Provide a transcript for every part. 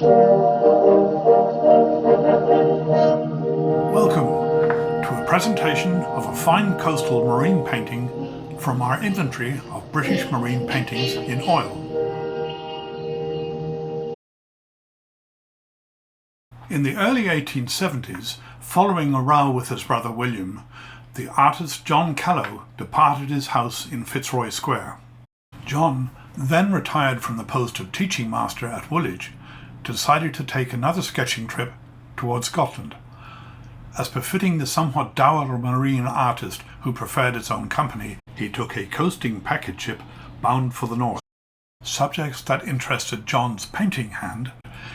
Welcome to a presentation of a fine coastal marine painting from our inventory of British marine paintings in oil. In the early 1870s, following a row with his brother William, the artist John Callow departed his house in Fitzroy Square. John, then retired from the post of teaching master at Woolwich, decided to take another sketching trip towards Scotland. As befitting the somewhat dour marine artist who preferred its own company, he took a coasting packet ship bound for the north. Subjects that interested John's painting hand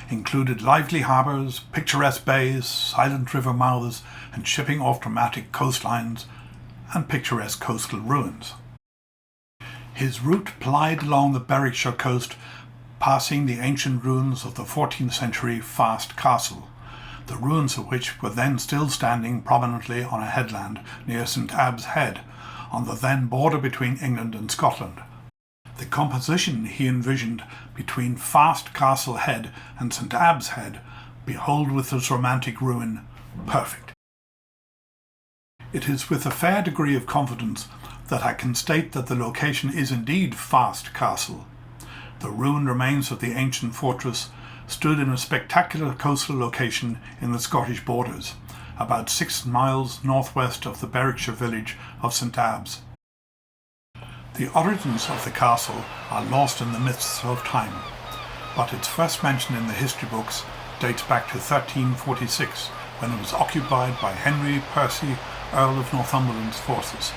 included lively harbours, picturesque bays, silent river mouths, and shipping off dramatic coastlines and picturesque coastal ruins. His route plied along the Berwickshire coast, passing the ancient ruins of the 14th century Fast Castle, the ruins of which were then still standing prominently on a headland near St Abb's Head, on the then border between England and Scotland. The composition he envisioned between Fast Castle Head and St Abb's Head, behold with its romantic ruin, perfect. It is with a fair degree of confidence that I can state that the location is indeed Fast Castle. The ruined remains of the ancient fortress stood in a spectacular coastal location in the Scottish borders, about 6 miles northwest of the Berwickshire village of St Abb's. The origins of the castle are lost in the mists of time, but its first mention in the history books dates back to 1346, when it was occupied by Henry Percy, Earl of Northumberland's forces.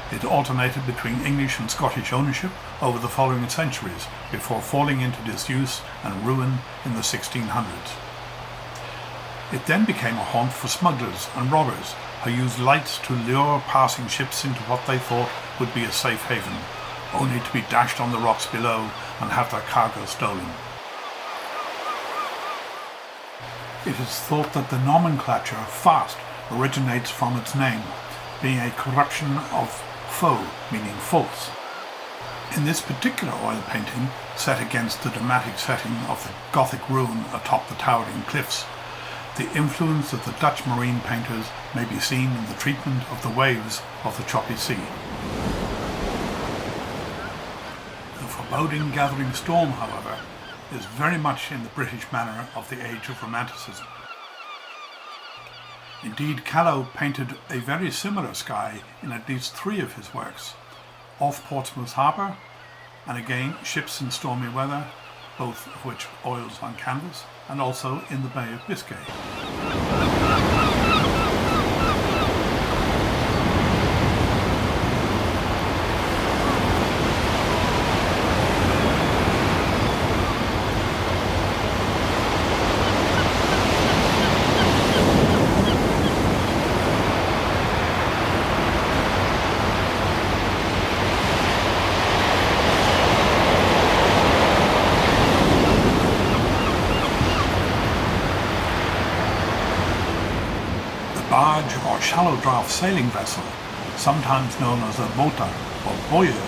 It alternated between English and Scottish ownership over the following centuries before falling into disuse and ruin in the 1600s. It then became a haunt for smugglers and robbers who used lights to lure passing ships into what they thought would be a safe haven, only to be dashed on the rocks below and have their cargo stolen. It is thought that the nomenclature fast originates from its name, being a corruption of faux, meaning false. In this particular oil painting, set against the dramatic setting of the Gothic ruin atop the towering cliffs, the influence of the Dutch marine painters may be seen in the treatment of the waves of the choppy sea. The foreboding gathering storm, however, is very much in the British manner of the age of Romanticism. Indeed, Callow painted a very similar sky in at least 3 of his works, off Portsmouth Harbour, and again ships in stormy weather, both of which oils on canvas, and also in the Bay of Biscay. Barge or shallow draft sailing vessel, sometimes known as a mota or boyer,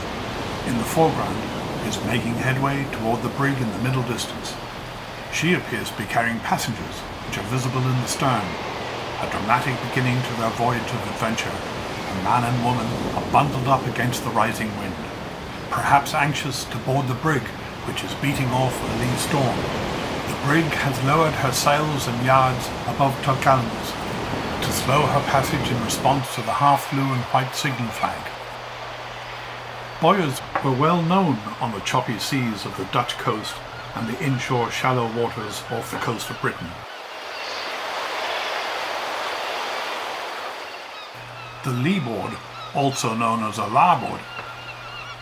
in the foreground, is making headway toward the brig in the middle distance. She appears to be carrying passengers, which are visible in the stern, a dramatic beginning to their voyage of adventure. A man and woman are bundled up against the rising wind, perhaps anxious to board the brig, which is beating off a lee storm. The brig has lowered her sails and yards above topgallants to slow her passage in response to the half-blue and white signal flag. Boyers were well known on the choppy seas of the Dutch coast and the inshore shallow waters off the coast of Britain. The leeboard, also known as a larboard,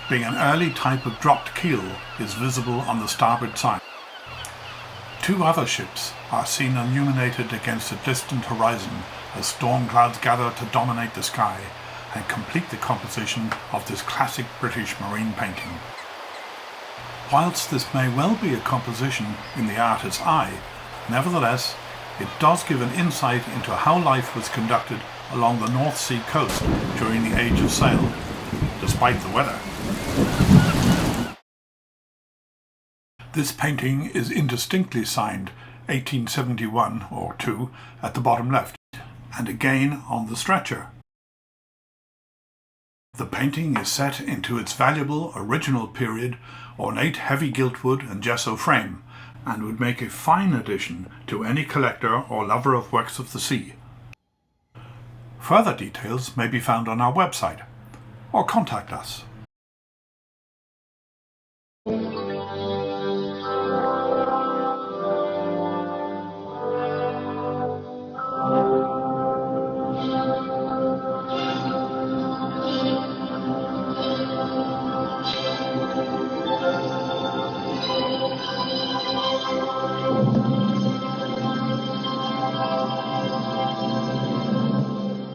being an early type of dropped keel, is visible on the starboard side. 2 other ships are seen illuminated against a distant horizon as storm clouds gather to dominate the sky and complete the composition of this classic British marine painting. Whilst this may well be a composition in the artist's eye, nevertheless, it does give an insight into how life was conducted along the North Sea coast during the Age of Sail, despite the weather. This painting is indistinctly signed 1871 or 2 at the bottom left, and again on the stretcher. The painting is set into its valuable original period ornate heavy giltwood and gesso frame, and would make a fine addition to any collector or lover of works of the sea. Further details may be found on our website, or contact us.